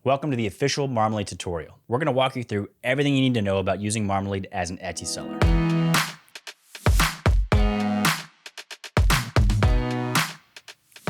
Welcome to the official Marmalead tutorial. We're going to walk you through everything you need to know about using Marmalead as an Etsy seller.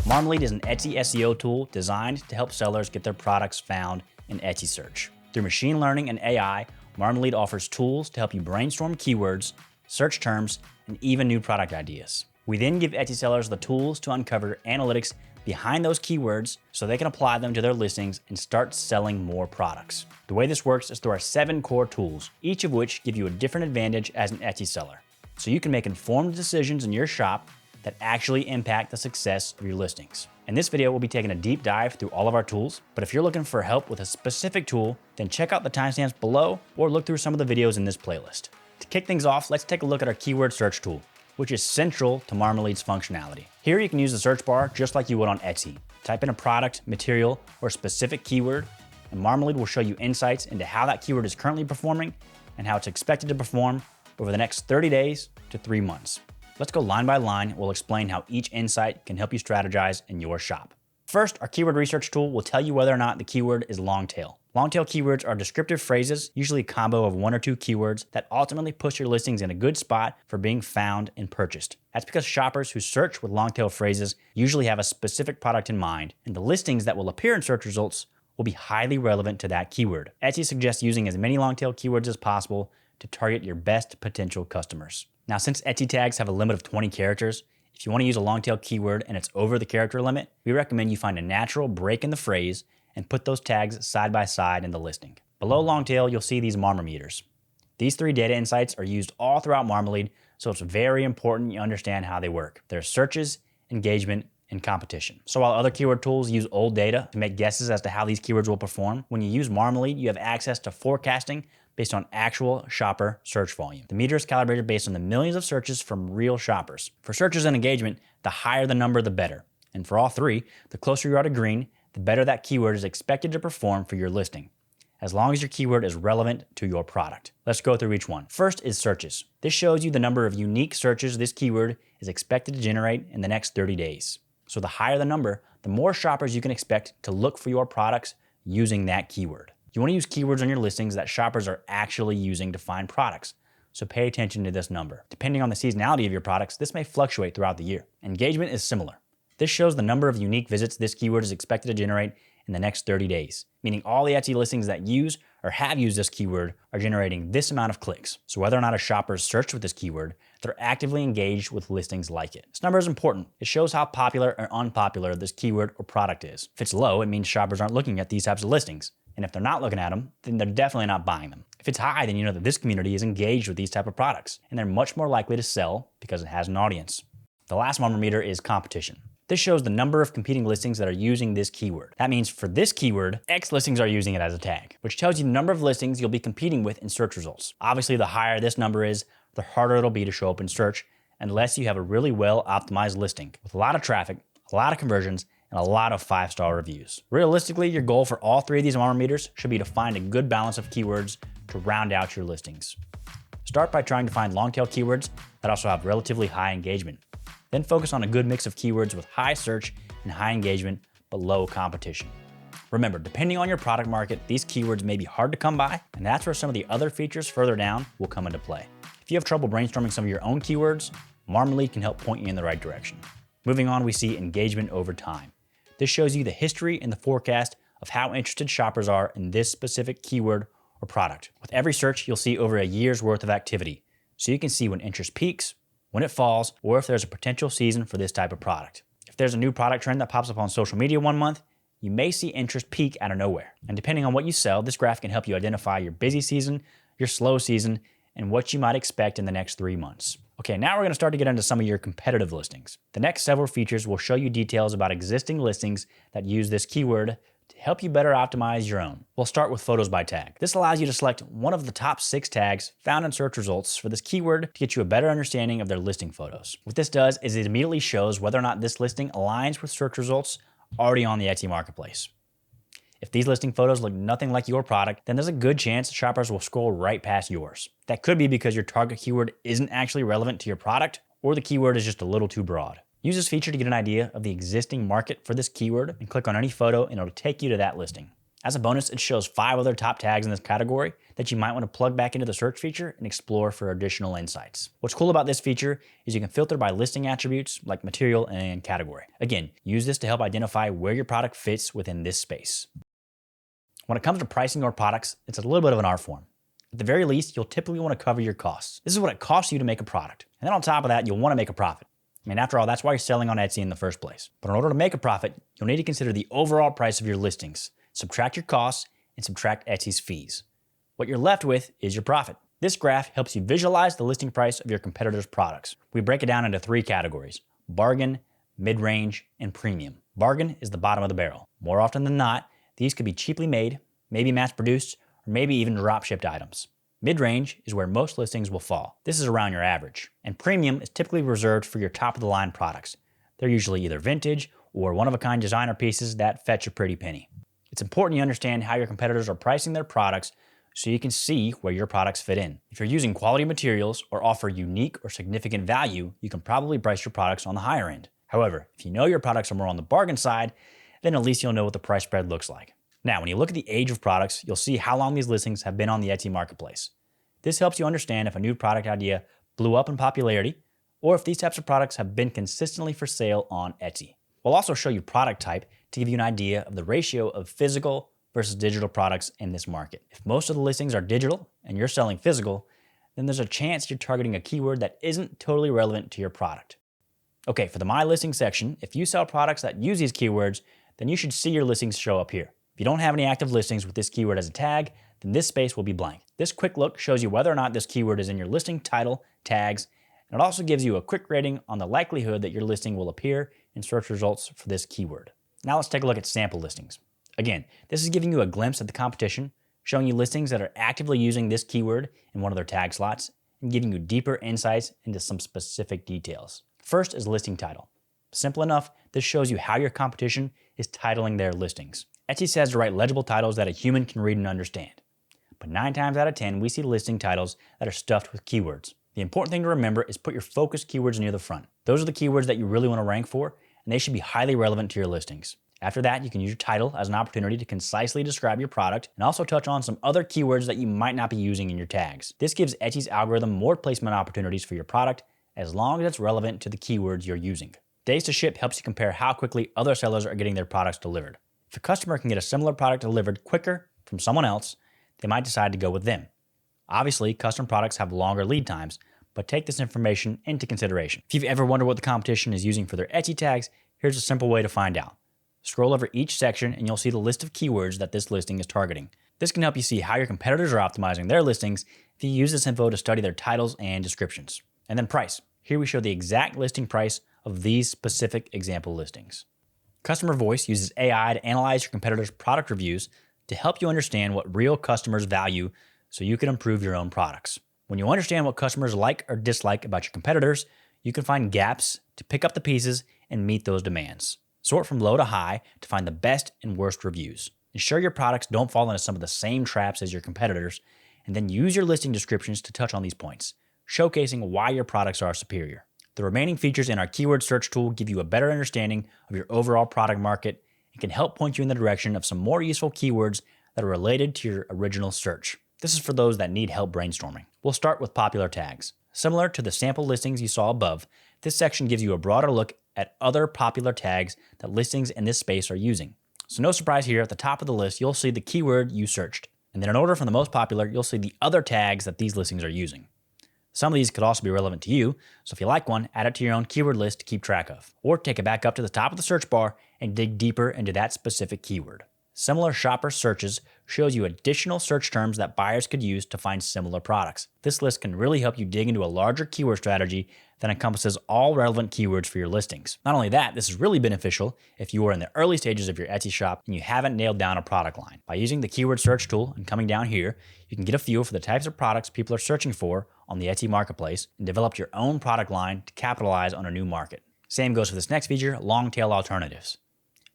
Marmalead is an Etsy SEO tool designed to help sellers get their products found in Etsy search. Through machine learning and AI, Marmalead offers tools to help you brainstorm keywords, search terms, and even new product ideas. We then give Etsy sellers the tools to uncover analytics behind those keywords so they can apply them to their listings and start selling more products. The way this works is through our 7 core tools, each of which give you a different advantage as an Etsy seller, so you can make informed decisions in your shop that actually impact the success of your listings. In this video, we'll be taking a deep dive through all of our tools, but if you're looking for help with a specific tool, then check out the timestamps below or look through some of the videos in this playlist. To kick things off, let's take a look at our keyword search tool, which is central to Marmalead's functionality. Here you can use the search bar just like you would on Etsy. Type in a product, material, or specific keyword, and Marmalead will show you insights into how that keyword is currently performing and how it's expected to perform over the next 30 days to 3 months. Let's go line by line, and we'll explain how each insight can help you strategize in your shop. First, our keyword research tool will tell you whether or not the keyword is long tail. Long tail keywords are descriptive phrases, usually a combo of 1 or 2 keywords that ultimately push your listings in a good spot for being found and purchased. That's because shoppers who search with long tail phrases usually have a specific product in mind, and the listings that will appear in search results will be highly relevant to that keyword. Etsy suggests using as many long tail keywords as possible to target your best potential customers. Now, since Etsy tags have a limit of 20 characters, if you want to use a long tail keyword and it's over the character limit, we recommend you find a natural break in the phrase and put those tags side by side in the listing. Below long tail, you'll see these Marmameters. These 3 data insights are used all throughout Marmalead, so it's very important you understand how they work. There's searches, engagement, and competition. So while other keyword tools use old data to make guesses as to how these keywords will perform, when you use Marmalead, you have access to forecasting based on actual shopper search volume. The meter is calibrated based on the millions of searches from real shoppers. For searches and engagement, the higher the number, the better. And for all 3, the closer you are to green, the better that keyword is expected to perform for your listing, as long as your keyword is relevant to your product. Let's go through each one. First is searches. This shows you the number of unique searches this keyword is expected to generate in the next 30 days. So the higher the number, the more shoppers you can expect to look for your products using that keyword. You want to use keywords on your listings that shoppers are actually using to find products, so pay attention to this number. Depending on the seasonality of your products, this may fluctuate throughout the year. Engagement is similar. This shows the number of unique visits this keyword is expected to generate in the next 30 days, meaning all the Etsy listings that use or have used this keyword are generating this amount of clicks. So whether or not a shopper searched with this keyword, they're actively engaged with listings like it. This number is important. It shows how popular or unpopular this keyword or product is. If it's low, it means shoppers aren't looking at these types of listings. And if they're not looking at them, then they're definitely not buying them. If it's high, then you know that this community is engaged with these type of products, and they're much more likely to sell because it has an audience. The last Marmameter is competition. This shows the number of competing listings that are using this keyword. That means for this keyword, X listings are using it as a tag, which tells you the number of listings you'll be competing with in search results. Obviously, the higher this number is, the harder it'll be to show up in search, unless you have a really well-optimized listing with a lot of traffic, a lot of conversions, and a lot of 5-star reviews. Realistically, your goal for all 3 of these Marmameters should be to find a good balance of keywords to round out your listings. Start by trying to find long-tail keywords that also have relatively high engagement. Then focus on a good mix of keywords with high search and high engagement, but low competition. Remember, depending on your product market, these keywords may be hard to come by, and that's where some of the other features further down will come into play. If you have trouble brainstorming some of your own keywords, Marmalead can help point you in the right direction. Moving on, we see engagement over time. This shows you the history and the forecast of how interested shoppers are in this specific keyword or product. With every search, you'll see over a year's worth of activity, so you can see when interest peaks, when it falls, or if there's a potential season for this type of product. If there's a new product trend that pops up on social media one month, you may see interest peak out of nowhere. And depending on what you sell, this graph can help you identify your busy season, your slow season, and what you might expect in the next 3 months. Okay, now we're going to start to get into some of your competitive listings. The next several features will show you details about existing listings that use this keyword to help you better optimize your own. We'll start with photos by tag. This allows you to select one of the top 6 tags found in search results for this keyword to get you a better understanding of their listing photos. What this does is it immediately shows whether or not this listing aligns with search results already on the Etsy marketplace. If these listing photos look nothing like your product, then there's a good chance shoppers will scroll right past yours. That could be because your target keyword isn't actually relevant to your product, or the keyword is just a little too broad. Use this feature to get an idea of the existing market for this keyword and click on any photo and it'll take you to that listing. As a bonus, it shows 5 other top tags in this category that you might want to plug back into the search feature and explore for additional insights. What's cool about this feature is you can filter by listing attributes like material and category. Again, use this to help identify where your product fits within this space. When it comes to pricing your products, it's a little bit of an art form. At the very least, you'll typically want to cover your costs. This is what it costs you to make a product. And then on top of that, you'll want to make a profit. I mean, after all, that's why you're selling on Etsy in the first place. But in order to make a profit, you'll need to consider the overall price of your listings. Subtract your costs and subtract Etsy's fees. What you're left with is your profit. This graph helps you visualize the listing price of your competitors' products. We break it down into 3 categories: bargain, mid-range, and premium. Bargain is the bottom of the barrel. More often than not, these could be cheaply made, maybe mass-produced, or maybe even drop-shipped items. Mid-range is where most listings will fall. This is around your average. And premium is typically reserved for your top-of-the-line products. They're usually either vintage or one-of-a-kind designer pieces that fetch a pretty penny. It's important you understand how your competitors are pricing their products so you can see where your products fit in. If you're using quality materials or offer unique or significant value, you can probably price your products on the higher end. However, if you know your products are more on the bargain side, then at least you'll know what the price spread looks like. Now, when you look at the age of products, you'll see how long these listings have been on the Etsy marketplace. This helps you understand if a new product idea blew up in popularity or if these types of products have been consistently for sale on Etsy. We'll also show you product type to give you an idea of the ratio of physical versus digital products in this market. If most of the listings are digital and you're selling physical, then there's a chance you're targeting a keyword that isn't totally relevant to your product. Okay, for the My Listing section, if you sell products that use these keywords, then you should see your listings show up here. If you don't have any active listings with this keyword as a tag, then this space will be blank. This quick look shows you whether or not this keyword is in your listing title, tags, and it also gives you a quick rating on the likelihood that your listing will appear in search results for this keyword. Now let's take a look at sample listings. Again, this is giving you a glimpse at the competition, showing you listings that are actively using this keyword in one of their tag slots, and giving you deeper insights into some specific details. First is listing title. Simple enough, this shows you how your competition is titling their listings. Etsy says to write legible titles that a human can read and understand. But 9 times out of 10, we see listing titles that are stuffed with keywords. The important thing to remember is put your focused keywords near the front. Those are the keywords that you really want to rank for, and they should be highly relevant to your listings. After that, you can use your title as an opportunity to concisely describe your product and also touch on some other keywords that you might not be using in your tags. This gives Etsy's algorithm more placement opportunities for your product as long as it's relevant to the keywords you're using. Days to ship helps you compare how quickly other sellers are getting their products delivered. If a customer can get a similar product delivered quicker from someone else, they might decide to go with them. Obviously, custom products have longer lead times, but take this information into consideration. If you've ever wondered what the competition is using for their Etsy tags, here's a simple way to find out. Scroll over each section and you'll see the list of keywords that this listing is targeting. This can help you see how your competitors are optimizing their listings if you use this info to study their titles and descriptions. And then price. Here we show the exact listing price of these specific example listings. Customer Voice uses AI to analyze your competitors' product reviews to help you understand what real customers value so you can improve your own products. When you understand what customers like or dislike about your competitors, you can find gaps to pick up the pieces and meet those demands. Sort from low to high to find the best and worst reviews. Ensure your products don't fall into some of the same traps as your competitors, and then use your listing descriptions to touch on these points, showcasing why your products are superior. The remaining features in our keyword search tool give you a better understanding of your overall product market and can help point you in the direction of some more useful keywords that are related to your original search. This is for those that need help brainstorming. We'll start with popular tags. Similar to the sample listings you saw above, this section gives you a broader look at other popular tags that listings in this space are using. So no surprise here, at the top of the list, you'll see the keyword you searched. And then in order from the most popular, you'll see the other tags that these listings are using. Some of these could also be relevant to you, so if you like one, add it to your own keyword list to keep track of. Or take it back up to the top of the search bar and dig deeper into that specific keyword. Similar shopper searches shows you additional search terms that buyers could use to find similar products. This list can really help you dig into a larger keyword strategy that encompasses all relevant keywords for your listings. Not only that, this is really beneficial if you are in the early stages of your Etsy shop and you haven't nailed down a product line. By using the keyword search tool and coming down here, you can get a feel for the types of products people are searching for on the Etsy marketplace and develop your own product line to capitalize on a new market. Same goes for this next feature, long tail alternatives.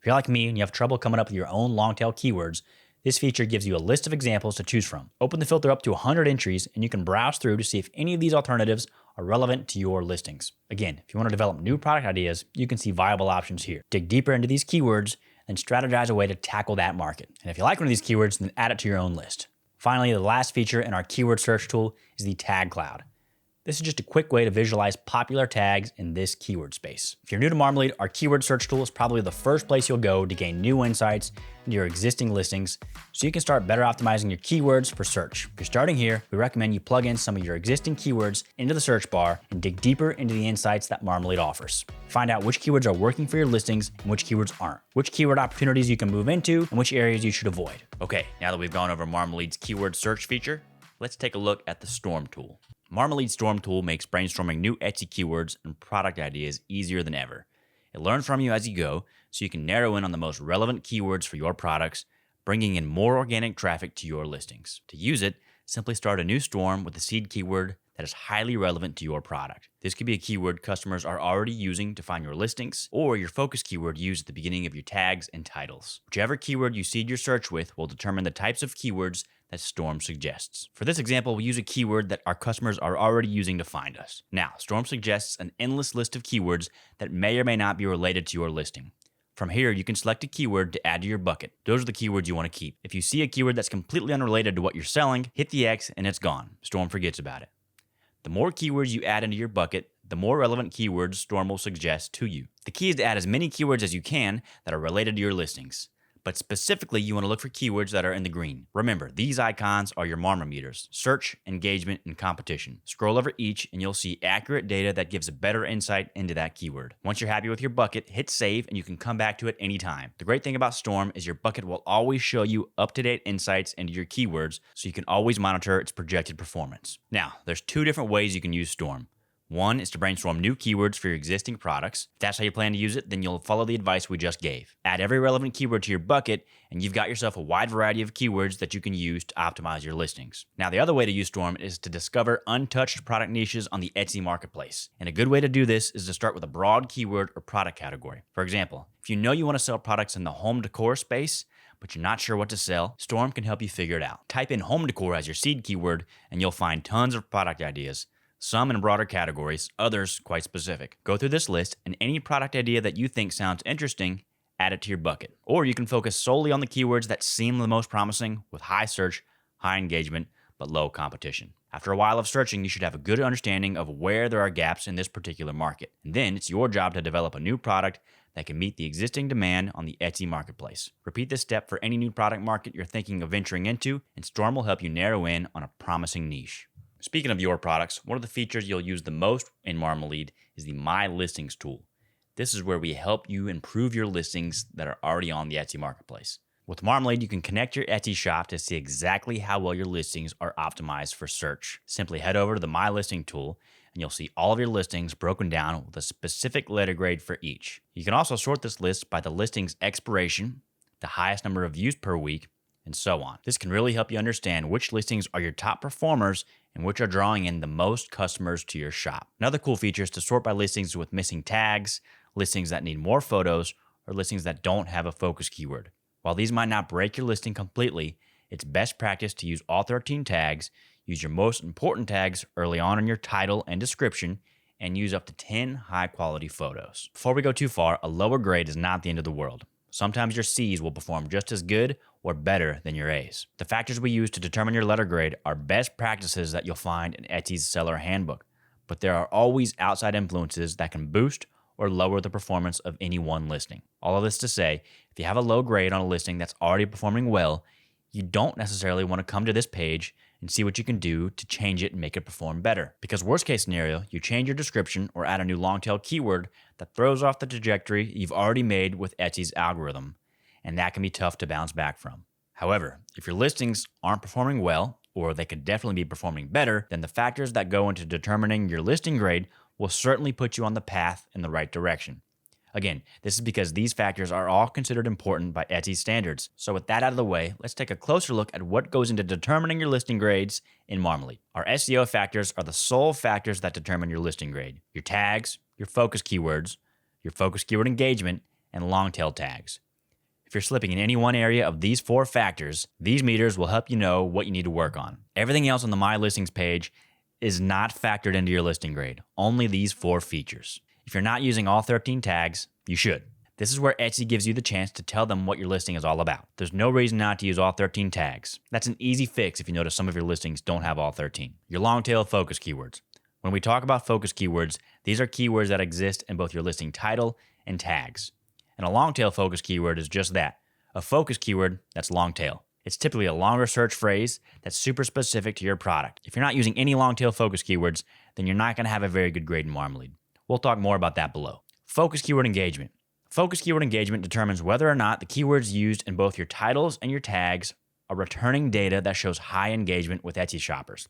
If you're like me and you have trouble coming up with your own long tail keywords, this feature gives you a list of examples to choose from. Open the filter up to 100 entries and you can browse through to see if any of these alternatives are relevant to your listings. Again, if you want to develop new product ideas, you can see viable options here. Dig deeper into these keywords, then strategize a way to tackle that market. And if you like one of these keywords, then add it to your own list. Finally, the last feature in our keyword search tool is the tag cloud. This is just a quick way to visualize popular tags in this keyword space. If you're new to Marmalead, our keyword search tool is probably the first place you'll go to gain new insights into your existing listings so you can start better optimizing your keywords for search. If you're starting here, we recommend you plug in some of your existing keywords into the search bar and dig deeper into the insights that Marmalead offers. Find out which keywords are working for your listings and which keywords aren't, which keyword opportunities you can move into, and which areas you should avoid. Okay, now that we've gone over Marmalead's keyword search feature, let's take a look at the Storm tool. Marmalead Storm tool makes brainstorming new Etsy keywords and product ideas easier than ever. It learns from you as you go, so you can narrow in on the most relevant keywords for your products, bringing in more organic traffic to your listings. To use it, simply start a new storm with a seed keyword that is highly relevant to your product. This could be a keyword customers are already using to find your listings, or your focus keyword used at the beginning of your tags and titles. Whichever keyword you seed your search with will determine the types of keywords that Storm suggests. For this example, we use a keyword that our customers are already using to find us. Now, Storm suggests an endless list of keywords that may or may not be related to your listing. From here, you can select a keyword to add to your bucket. Those are the keywords you want to keep. If you see a keyword that's completely unrelated to what you're selling, hit the X and it's gone. Storm forgets about it. The more keywords you add into your bucket, the more relevant keywords Storm will suggest to you. The key is to add as many keywords as you can that are related to your listings. But specifically, you want to look for keywords that are in the green. Remember, these icons are your Marmameters: search, engagement, and competition. Scroll over each and you'll see accurate data that gives a better insight into that keyword. Once you're happy with your bucket, hit save and you can come back to it anytime. The great thing about Storm is your bucket will always show you up-to-date insights into your keywords, so you can always monitor its projected performance. Now, there's two different ways you can use Storm. One is to brainstorm new keywords for your existing products. If that's how you plan to use it, then you'll follow the advice we just gave. Add every relevant keyword to your bucket, and you've got yourself a wide variety of keywords that you can use to optimize your listings. Now, the other way to use Storm is to discover untouched product niches on the Etsy marketplace. And a good way to do this is to start with a broad keyword or product category. For example, if you know you want to sell products in the home decor space, but you're not sure what to sell, Storm can help you figure it out. Type in home decor as your seed keyword, and you'll find tons of product ideas. Some in broader categories, others quite specific. Go through this list, and any product idea that you think sounds interesting, add it to your bucket. Or you can focus solely on the keywords that seem the most promising with high search, high engagement, but low competition. After a while of searching, you should have a good understanding of where there are gaps in this particular market. And then it's your job to develop a new product that can meet the existing demand on the Etsy marketplace. Repeat this step for any new product market you're thinking of venturing into, and Storm will help you narrow in on a promising niche. Speaking of your products, one of the features you'll use the most in Marmalead is the My Listings tool. This is where we help you improve your listings that are already on the Etsy marketplace. With Marmalead, you can connect your Etsy shop to see exactly how well your listings are optimized for search. Simply head over to the My Listing tool, and you'll see all of your listings broken down with a specific letter grade for each. You can also sort this list by the listing's expiration, the highest number of views per week, and so on. This can really help you understand which listings are your top performers and which are drawing in the most customers to your shop. Another cool feature is to sort by listings with missing tags, listings that need more photos, or listings that don't have a focus keyword. While these might not break your listing completely, it's best practice to use all 13 tags, use your most important tags early on in your title and description, and use up to 10 high-quality photos. Before we go too far, a lower grade is not the end of the world. Sometimes your C's will perform just as good or better than your A's. The factors we use to determine your letter grade are best practices that you'll find in Etsy's Seller Handbook, but there are always outside influences that can boost or lower the performance of any one listing. All of this to say, if you have a low grade on a listing that's already performing well, you don't necessarily want to come to this page and see what you can do to change it and make it perform better. Because worst case scenario, you change your description or add a new long tail keyword that throws off the trajectory you've already made with Etsy's algorithm, and that can be tough to bounce back from. However, if your listings aren't performing well, or they could definitely be performing better, then the factors that go into determining your listing grade will certainly put you on the path in the right direction. Again, this is because these factors are all considered important by Etsy standards. So with that out of the way, let's take a closer look at what goes into determining your listing grades in Marmalead. Our SEO factors are the sole factors that determine your listing grade. Your tags, your focus keywords, your focus keyword engagement, and long tail tags. If you're slipping in any one area of these 4 factors, these meters will help you know what you need to work on. Everything else on the My Listings page is not factored into your listing grade, only these 4 features. If you're not using all 13 tags, you should. This is where Etsy gives you the chance to tell them what your listing is all about. There's no reason not to use all 13 tags. That's an easy fix if you notice some of your listings don't have all 13. Your long tail focus keywords. When we talk about focus keywords, these are keywords that exist in both your listing title and tags. And a long tail focus keyword is just that, a focus keyword that's long tail. It's typically a longer search phrase that's super specific to your product. If you're not using any long tail focus keywords, then you're not going to have a very good grade in Marmalead. We'll talk more about that below. Focus keyword engagement. Focus keyword engagement determines whether or not the keywords used in both your titles and your tags are returning data that shows high engagement with Etsy shoppers.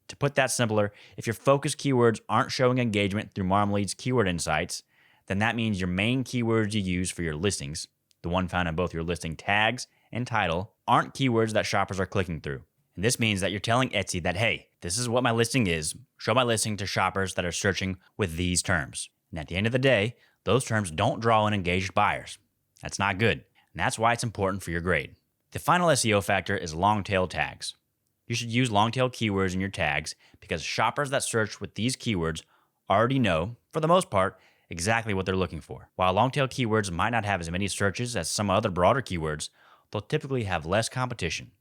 To put that simpler, if your focus keywords aren't showing engagement through Marmalead's keyword insights, then that means your main keywords you use for your listings, the one found in both your listing tags and title, aren't keywords that shoppers are clicking through. And this means that you're telling Etsy that, hey, this is what my listing is. Show my listing to shoppers that are searching with these terms. And at the end of the day, those terms don't draw in engaged buyers. That's not good. And that's why it's important for your grade. The final SEO factor is long tail tags. You should use long tail keywords in your tags because shoppers that search with these keywords already know, for the most part, exactly what they're looking for. While long tail keywords might not have as many searches as some other broader keywords, they'll typically have less competition.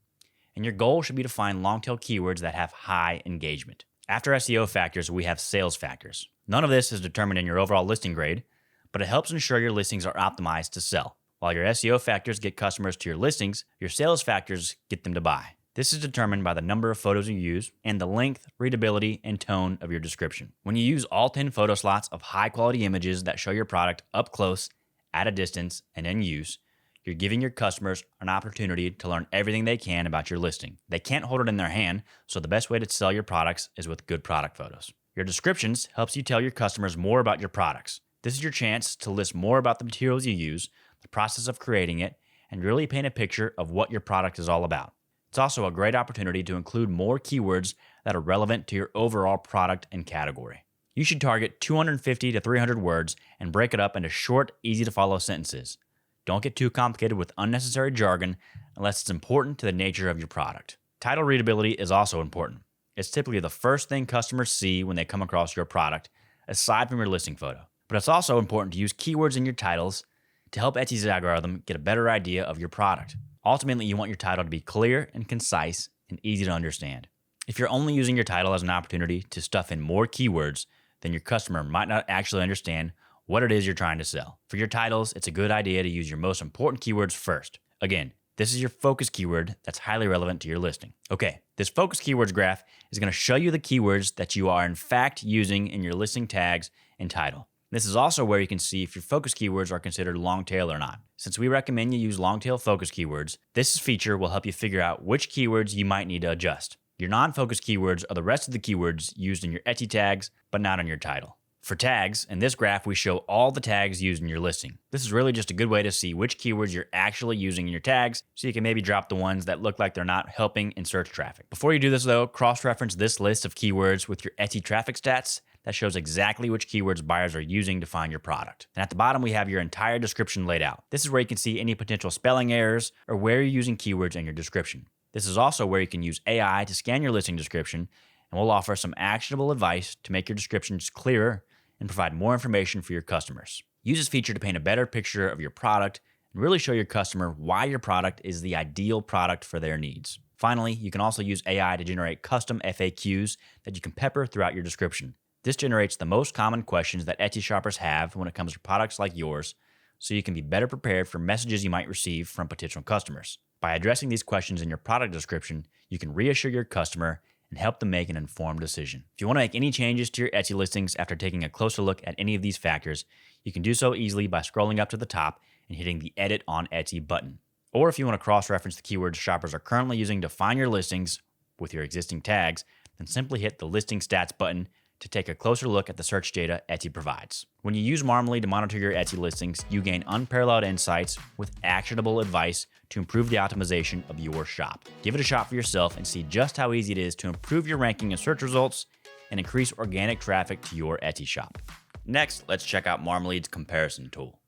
And your goal should be to find long tail keywords that have high engagement. After SEO factors, we have sales factors. None of this is determined in your overall listing grade, but it helps ensure your listings are optimized to sell. While your SEO factors get customers to your listings, your sales factors get them to buy. This is determined by the number of photos you use and the length, readability, and tone of your description. When you use all 10 photo slots of high-quality images that show your product up close, at a distance, and in use, you're giving your customers an opportunity to learn everything they can about your listing. They can't hold it in their hand, so the best way to sell your products is with good product photos. Your descriptions helps you tell your customers more about your products. This is your chance to list more about the materials you use, the process of creating it, and really paint a picture of what your product is all about. It's also a great opportunity to include more keywords that are relevant to your overall product and category. You should target 250 to 300 words and break it up into short, easy-to-follow sentences. Don't get too complicated with unnecessary jargon unless it's important to the nature of your product. Title readability is also important. It's typically the first thing customers see when they come across your product, aside from your listing photo. But it's also important to use keywords in your titles to help Etsy's algorithm get a better idea of your product. Ultimately, you want your title to be clear and concise and easy to understand. If you're only using your title as an opportunity to stuff in more keywords, then your customer might not actually understand what it is you're trying to sell. For your titles, it's a good idea to use your most important keywords first. Again, this is your focus keyword that's highly relevant to your listing. Okay, this focus keywords graph is going to show you the keywords that you are in fact using in your listing tags and title. This is also where you can see if your focus keywords are considered long tail or not. Since we recommend you use long tail focus keywords, this feature will help you figure out which keywords you might need to adjust. Your non-focus keywords are the rest of the keywords used in your Etsy tags, but not on your title. For tags, in this graph, we show all the tags used in your listing. This is really just a good way to see which keywords you're actually using in your tags, so you can maybe drop the ones that look like they're not helping in search traffic. Before you do this though, cross-reference this list of keywords with your Etsy traffic stats that shows exactly which keywords buyers are using to find your product. And at the bottom, we have your entire description laid out. This is where you can see any potential spelling errors or where you're using keywords in your description. This is also where you can use AI to scan your listing description, and we'll offer some actionable advice to make your descriptions clearer and provide more information for your customers. Use this feature to paint a better picture of your product and really show your customer why your product is the ideal product for their needs. Finally, you can also use AI to generate custom FAQs that you can pepper throughout your description. This generates the most common questions that Etsy shoppers have when it comes to products like yours, so you can be better prepared for messages you might receive from potential customers. By addressing these questions in your product description, you can reassure your customer and help them make an informed decision. If you want to make any changes to your Etsy listings after taking a closer look at any of these factors, you can do so easily by scrolling up to the top and hitting the Edit on Etsy button. Or if you want to cross-reference the keywords shoppers are currently using to find your listings with your existing tags, then simply hit the Listing Stats button to take a closer look at the search data Etsy provides. When you use Marmalead to monitor your Etsy listings, you gain unparalleled insights with actionable advice to improve the optimization of your shop. Give it a shot for yourself and see just how easy it is to improve your ranking and search results and increase organic traffic to your Etsy shop. Next, let's check out Marmalead's comparison tool.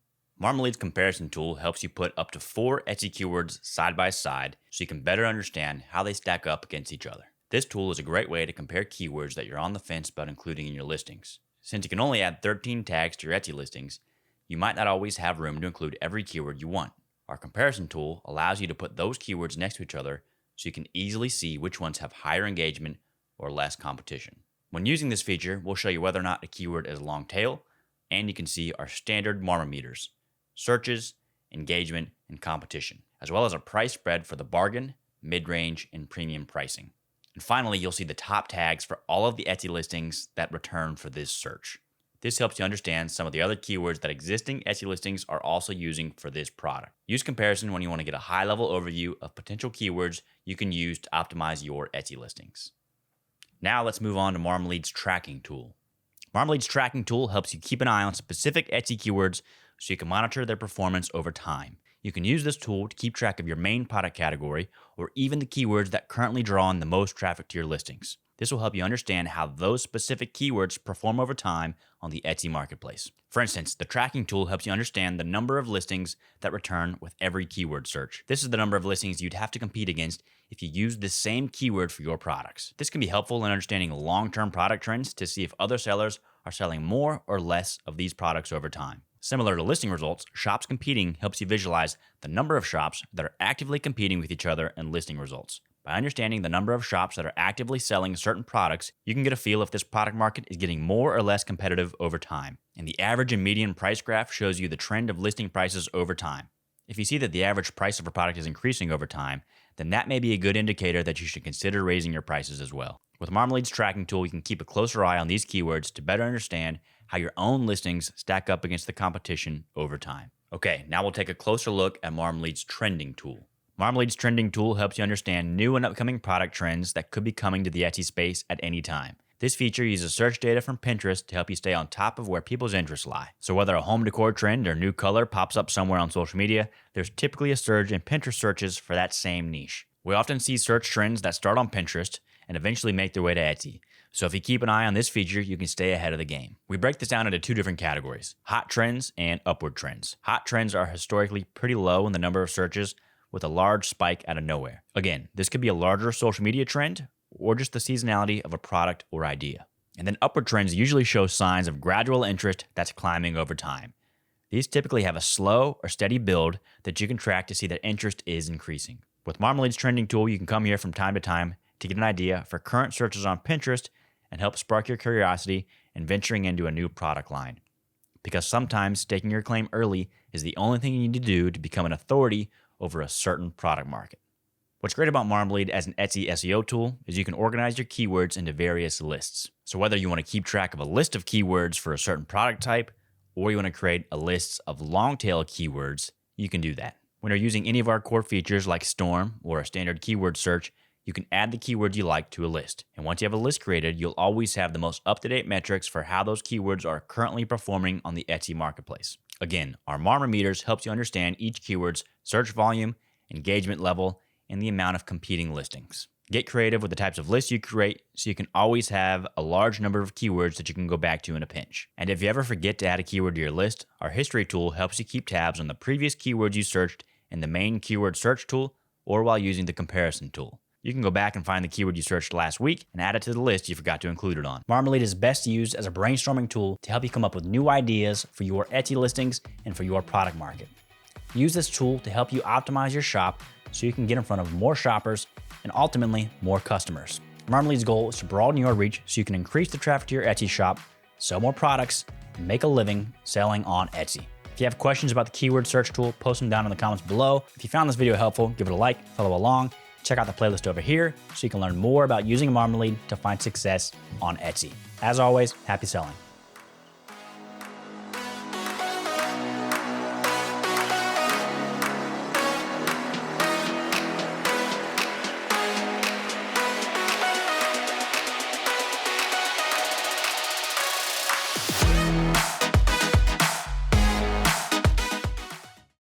Marmalead's comparison tool helps you put up to 4 Etsy keywords side by side so you can better understand how they stack up against each other. This tool is a great way to compare keywords that you're on the fence about including in your listings. Since you can only add 13 tags to your Etsy listings, you might not always have room to include every keyword you want. Our comparison tool allows you to put those keywords next to each other so you can easily see which ones have higher engagement or less competition. When using this feature, we'll show you whether or not a keyword is long tail, and you can see our standard Marmameters, searches, engagement, and competition, as well as a price spread for the bargain, mid-range, and premium pricing. And finally, you'll see the top tags for all of the Etsy listings that return for this search. This helps you understand some of the other keywords that existing Etsy listings are also using for this product. Use comparison when you want to get a high-level overview of potential keywords you can use to optimize your Etsy listings. Now let's move on to Marmalead's tracking tool. Marmalead's tracking tool helps you keep an eye on specific Etsy keywords so you can monitor their performance over time. You can use this tool to keep track of your main product category or even the keywords that currently draw in the most traffic to your listings. This will help you understand how those specific keywords perform over time on the Etsy marketplace. For instance, the tracking tool helps you understand the number of listings that return with every keyword search. This is the number of listings you'd have to compete against if you use the same keyword for your products. This can be helpful in understanding long-term product trends to see if other sellers are selling more or less of these products over time. Similar to listing results, shops competing helps you visualize the number of shops that are actively competing with each other in listing results. By understanding the number of shops that are actively selling certain products, you can get a feel if this product market is getting more or less competitive over time. And the average and median price graph shows you the trend of listing prices over time. If you see that the average price of a product is increasing over time, then that may be a good indicator that you should consider raising your prices as well. With Marmalead's tracking tool, you can keep a closer eye on these keywords to better understand how your own listings stack up against the competition over time. Okay, now we'll take a closer look at Marmalead's trending tool. Marmalead's trending tool helps you understand new and upcoming product trends that could be coming to the Etsy space at any time. This feature uses search data from Pinterest to help you stay on top of where people's interests lie. So whether a home decor trend or new color pops up somewhere on social media, there's typically a surge in Pinterest searches for that same niche. We often see search trends that start on Pinterest and eventually make their way to Etsy. So if you keep an eye on this feature, you can stay ahead of the game. We break this down into two different categories: hot trends and upward trends. Hot trends are historically pretty low in the number of searches, with a large spike out of nowhere. Again, this could be a larger social media trend or just the seasonality of a product or idea. And then upward trends usually show signs of gradual interest that's climbing over time. These typically have a slow or steady build that you can track to see that interest is increasing. With Marmalead's trending tool, you can come here from time to time to get an idea for current searches on Pinterest and help spark your curiosity in venturing into a new product line. Because sometimes staking your claim early is the only thing you need to do to become an authority over a certain product market. What's great about Marmalead as an Etsy SEO tool is you can organize your keywords into various lists. So whether you want to keep track of a list of keywords for a certain product type, or you want to create a list of long tail keywords, you can do that. When you're using any of our core features like Storm or a standard keyword search, you can add the keywords you like to a list. And once you have a list created, you'll always have the most up-to-date metrics for how those keywords are currently performing on the Etsy marketplace. Again, our Marmameters helps you understand each keyword's search volume, engagement level, and the amount of competing listings. Get creative with the types of lists you create so you can always have a large number of keywords that you can go back to in a pinch. And if you ever forget to add a keyword to your list, our history tool helps you keep tabs on the previous keywords you searched in the main keyword search tool or while using the comparison tool. You can go back and find the keyword you searched last week and add it to the list you forgot to include it on. Marmalead is best used as a brainstorming tool to help you come up with new ideas for your Etsy listings and for your product market. Use this tool to help you optimize your shop so you can get in front of more shoppers and ultimately more customers. Marmalead's goal is to broaden your reach so you can increase the traffic to your Etsy shop, sell more products, and make a living selling on Etsy. If you have questions about the keyword search tool, post them down in the comments below. If you found this video helpful, give it a like, follow along. Check out the playlist over here so you can learn more about using Marmalead to find success on Etsy. As always, happy selling.